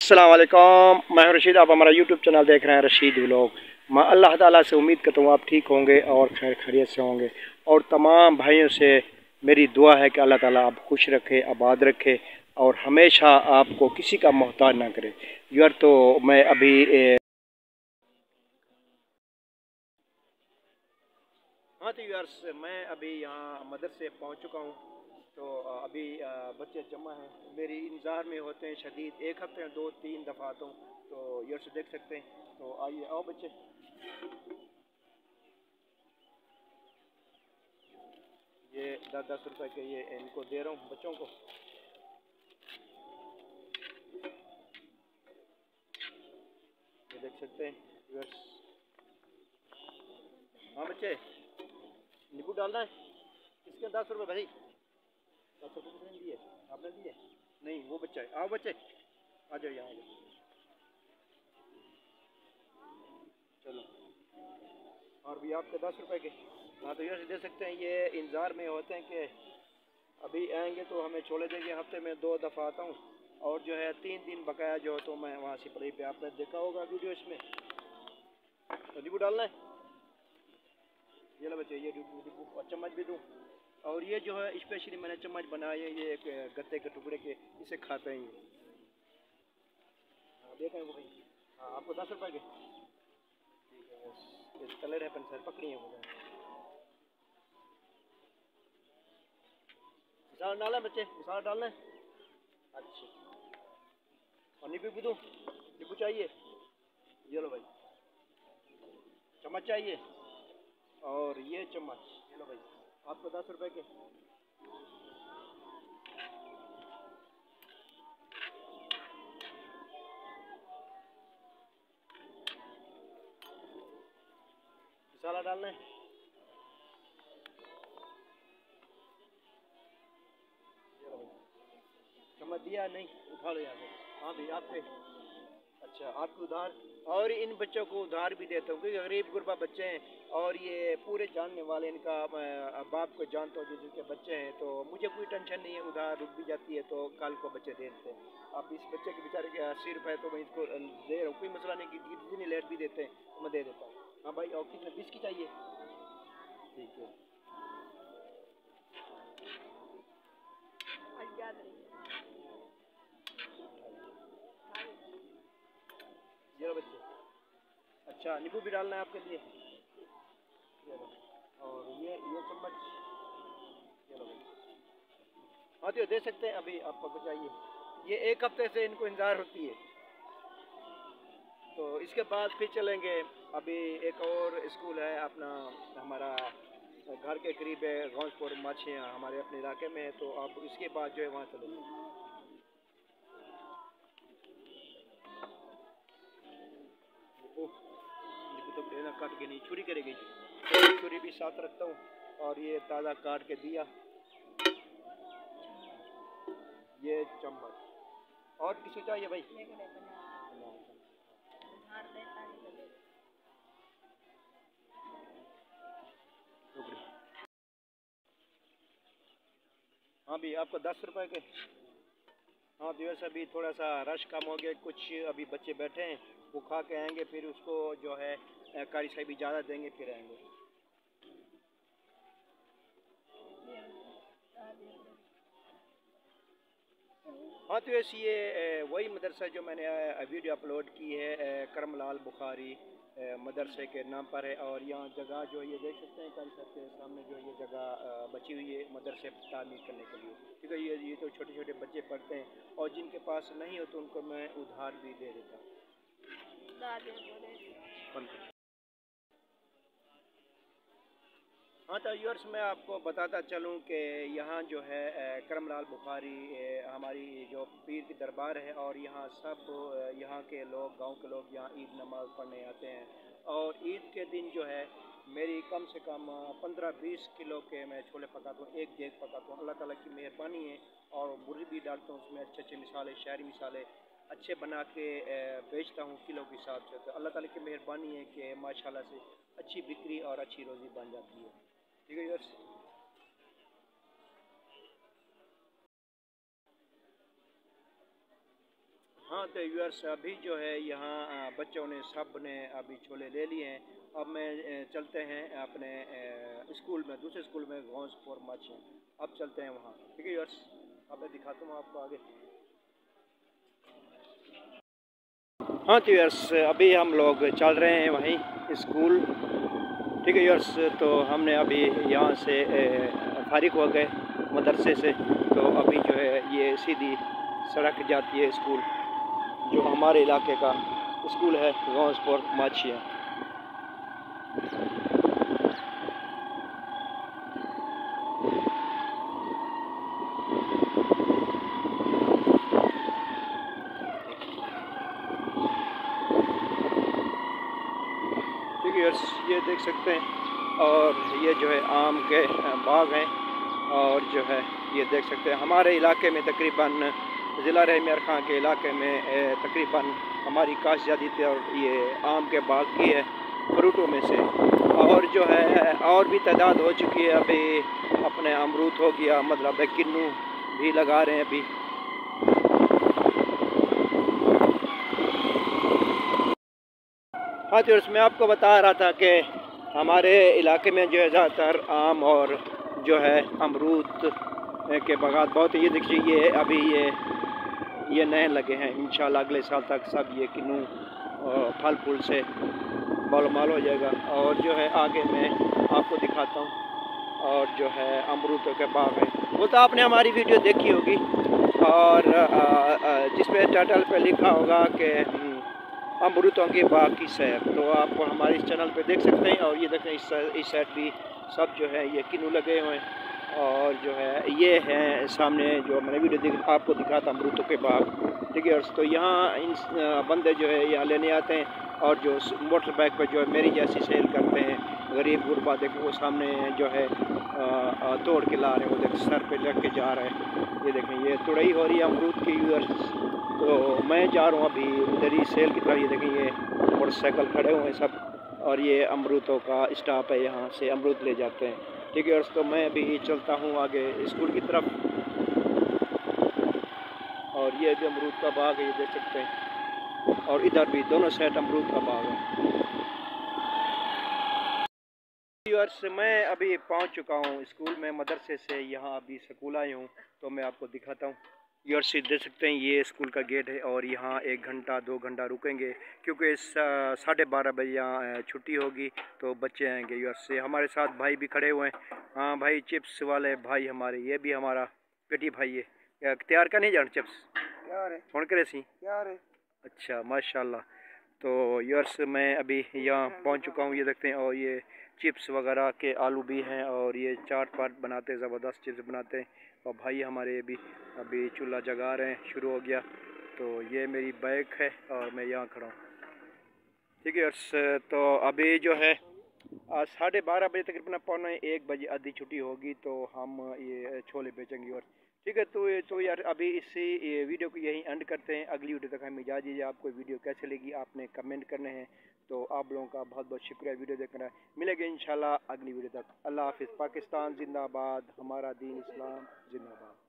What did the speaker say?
अस्सलाम वालेकुम, मैं हूं रशीद। आप हमारा यूट्यूब चैनल देख रहे हैं रशीद व्लॉग। मैं अल्लाह ताला से उम्मीद करता हूँ आप ठीक होंगे और खैर खैरियत से होंगे। और तमाम भाइयों से मेरी दुआ है कि अल्लाह ताला आप खुश रखे, आबाद रखे और हमेशा आपको किसी का मोहताज ना करे। यार तो मैं अभी हाँ तो यार मैं अभी यहाँ मदरसे पहुँच चुका हूँ। तो अभी बच्चे जमा हैं, मेरी इंतज़ार में होते हैं शदीद। एक हफ्ते में 2-3 दफ़ा आता हूँ। तो यार से देख सकते हैं। तो आइए, आओ बच्चे। ये 10-10 रुपए के ये इनको दे रहा हूँ बच्चों को। ये देख सकते हैं यार। हाँ बच्चे, नींबू डालना है। किसके 10 रुपये भाई? 10 रुपये किसने दिए? आपने दिए? नहीं, वो बच्चा है। आओ बच्चे, आ जाओ यहाँ, आ जाओ। चलो, और भी आपके 10 रुपए के। हाँ तो यार दे सकते हैं। ये इंतज़ार में होते हैं कि अभी आएंगे तो हमें छोड़े देंगे। हफ्ते में 2 दफ़ा आता हूँ और जो है 3 दिन बकाया जो तो मैं वहाँ सिपरी पे, आपने देखा होगा वीडियो, इसमें तो नींबू डालना है। ये लो बच्चे, ये नींबू और चम्मच भी दूँ। और ये जो है स्पेशली मैंने चम्मच बनाया है, ये एक गत्ते के टुकड़े के, इसे खाते हैं ये। हाँ देखें वो भाई। हाँ आपको 10 रुपए के। ठीक है बस, ये कलर है पेंसिल पकड़ी है वो। मिसाल डालना है बच्चे, मिसाल डालना है। अच्छा, और नींबू भी दूँ? नींबू चाहिए? ये लो भाई, चम्मच चाहिए? और ये चम्मच, ये लो भाई, आपको 10 रुपए के। मसाला डालना है। ये लो भाई, चम्मच दिया नहीं? उठा लो यहाँ से। हाँ भाई आपके। अच्छा, आपको उधार। और इन बच्चों को उधार भी देता हूँ क्योंकि गरीब गुरबा बच्चे हैं और ये पूरे जानने वाले, इनका बाप को जानता हूँ जिनके बच्चे हैं, तो मुझे कोई टेंशन नहीं है। उधार रुक भी जाती है तो कल को बच्चे दे देते हैं। अब इस बच्चे के बेचारे के 80 रुपये तो मैं इसको दे रहा हूँ, कोई मसला नहीं। कि जितनी लेट भी देते हैं तो मैं दे देता हूँ। हाँ भाई, और कितने 20 की चाहिए? ठीक है। ये लो बच्चे। अच्छा, नींबू भी डालना है आपके लिए? ये लो। और ये चम्मच, ये लो भाई। हाँ तो ये दे सकते हैं अभी आपको चाहिए। ये एक हफ्ते से इनको इंतज़ार होती है। तो इसके बाद फिर चलेंगे। अभी एक और स्कूल है अपना, हमारा घर के करीब है, गौसपुर माछियाँ हमारे अपने इलाके में है। तो अब इसके बाद जो है वहाँ चलेंगे। ओह, ये तो लेना काट के नहीं, छुरी करेगी। छुरी भी साथ रखता हूँ। और ये ताज़ा काट के दिया। ये चम्मच। और किसी चाहिए भाई? हाँ भी आपको 10 रुपए के। हाँ तो वैसे अभी थोड़ा सा रश कम हो गया, कुछ अभी बच्चे बैठे हैं, वो खा के आएंगे, फिर उसको जो है कारी साहब ज़्यादा देंगे, फिर आएंगे। हाँ तो वैसे ये वही मदरसा जो मैंने वीडियो अपलोड की है, करमलाल बुखारी मदरसे के नाम पर है। और यहाँ जगह जो ये देख सकते हैं कारी साहब के सामने, जो ये जगह बची हुई है मदरसे तामीर करने के लिए, क्योंकि ये तो छोटे छोटे बच्चे पढ़ते हैं और जिनके पास नहीं हो तो उनको मैं उधार भी दे देता हूँ। हाँ तो व्यूअर्स, मैं आपको बताता चलूँ कि यहाँ जो है करमलाल बुखारी हमारी जो पीर की दरबार है, और यहाँ सब यहाँ के लोग, गांव के लोग यहाँ ईद नमाज़ पढ़ने आते हैं। और ईद के दिन जो है मेरी कम से कम 15-20 किलो के मैं छोले पकाता हूँ, एक देग पकाता हूँ। अल्लाह ताला की मेहरबानी है। और बुरी भी डालता हूँ उसमें, अच्छे अच्छे मिसाले, शायरी मिसाले अच्छे बना के बेचता हूँ किलो के हिसाब से। तो अल्लाह ताला की मेहरबानी है कि माशाल्लाह से अच्छी बिक्री और अच्छी रोज़ी बन जाती है। ठीक है व्यूअर्स। हाँ तो व्यूअर्स अभी जो है यहाँ बच्चों ने सब ने अभी छोले ले लिए हैं। अब मैं चलते हैं अपने स्कूल में, दूसरे स्कूल में गौसपुर मच है। अब चलते हैं वहाँ, ठीक है व्यूअर्स। अब मैं दिखाता हूँ आपको आगे। हाँ तो व्यूअर्स अभी हम लोग चल रहे हैं वहीं स्कूल, ठीक है व्यूअर्स। तो हमने अभी यहाँ से फारिग हो गए मदरसे से, तो अभी जो है ये सीधी सड़क जाती है स्कूल, जो हमारे इलाके का स्कूल है गौसपुर माचिया। ठीक है ये देख सकते हैं, और ये जो है आम के बाग हैं, और जो है ये देख सकते हैं हमारे इलाके में तकरीबन ज़िला रहमियार खां के इलाके में तकरीबन हमारी काश ज़्यादा थी, और ये आम के बाग की है फ्रूटों में से। और जो है और भी तादाद हो चुकी है, अभी अपने अमरूद हो गया, मतलब किन्नू भी लगा रहे हैं अभी। हाँ तो मैं आपको बता रहा था कि हमारे इलाके में जो है ज़्यादातर आम और जो है अमरूद के बागात बहुत। ये देखिए ये अभी ये नए लगे हैं, इंशाल्लाह अगले साल तक सब ये किन्नू फल फूल से माल हो जाएगा। और जो है आगे मैं आपको दिखाता हूँ, और जो है अमरूद के बाग हैं, वो तो आपने हमारी वीडियो देखी होगी, और जिसमें टाइटल पे लिखा होगा कि अमरूदों के बाग की सैर, तो आप हमारे इस चैनल पे देख सकते हैं। और ये देखें इस साइड भी सब जो है ये किन्नू लगे हुए हैं, और जो है ये है सामने जो मैंने वीडियो आपको दिखा था अमरूदों के बाग, ठीक है। तो यहाँ इन बंदे जो है यहाँ लेने आते हैं, और जो मोटर बाइक पर जो है मेरी जैसी सेल करते हैं गरीब गुरबा, देखो वो सामने जो है तोड़ के ला रहे हैं, वो देख सर पे लग के जा रहे हैं। ये देखें ये तुड़ई हो रही है अमरूद की। तो मैं जा रहा हूँ अभी उधर ही सेल की तरफ। ये देखें ये मोटरसाइकिल खड़े हुए हैं सब, और ये अमरूदों का स्टॉप है, यहाँ से अमरूद ले जाते हैं, ठीक है। तो मैं अभी चलता हूँ आगे स्कूल की तरफ, और ये भी अमरूद का बाग है, ये देख सकते हैं, और इधर भी दोनों साइड अमरूद का बाग है। मैं अभी पहुँच चुका हूँ स्कूल में, मदरसे से यहाँ अभी स्कूल आए हूँ, तो मैं आपको दिखाता हूँ। व्यूअर्स देख सकते हैं ये स्कूल का गेट है, और यहाँ 1 घंटा 2 घंटा रुकेंगे, क्योंकि 12:30 बजे यहाँ छुट्टी होगी, तो बच्चे आएंगे। व्यूअर्स हमारे साथ भाई भी खड़े हुए हैं, हाँ भाई चिप्स वाले भाई हमारे, ये भी हमारा पेटी भाई है। तैयार का नहीं जान चिप्स फोन करे सी यार, अच्छा माशाल्लाह। तो व्यूअर्स मैं अभी यहाँ पहुँच चुका हूँ, ये देखते हैं, और ये चिप्स वगैरह के आलू भी हैं, और ये चाट पाट बनाते हैं, ज़बरदस्त चिप्स बनाते हैं। और भाई हमारे भी अभी चूल्हा जगा रहे हैं, शुरू हो गया। तो ये मेरी बाइक है, और मैं यहाँ खड़ा हूँ, ठीक है। तो अभी जो है 12:30 बजे तकरीबन 12:45 आधी छुट्टी होगी, तो हम ये छोले बेचेंगे। और ठीक है, तो यार अभी इसी वीडियो को यहीं एंड करते हैं। अगली वीडियो तक हमें इजाज़त दीजिए। आपको वीडियो कैसे लगी आपने कमेंट करने हैं, तो आप लोगों का बहुत बहुत शुक्रिया वीडियो देखना। मिलेंगे इंशाल्लाह अगली वीडियो तक। अल्लाह हाफिज़। पाकिस्तान जिंदाबाद, हमारा दीन इस्लाम जिंदाबाद।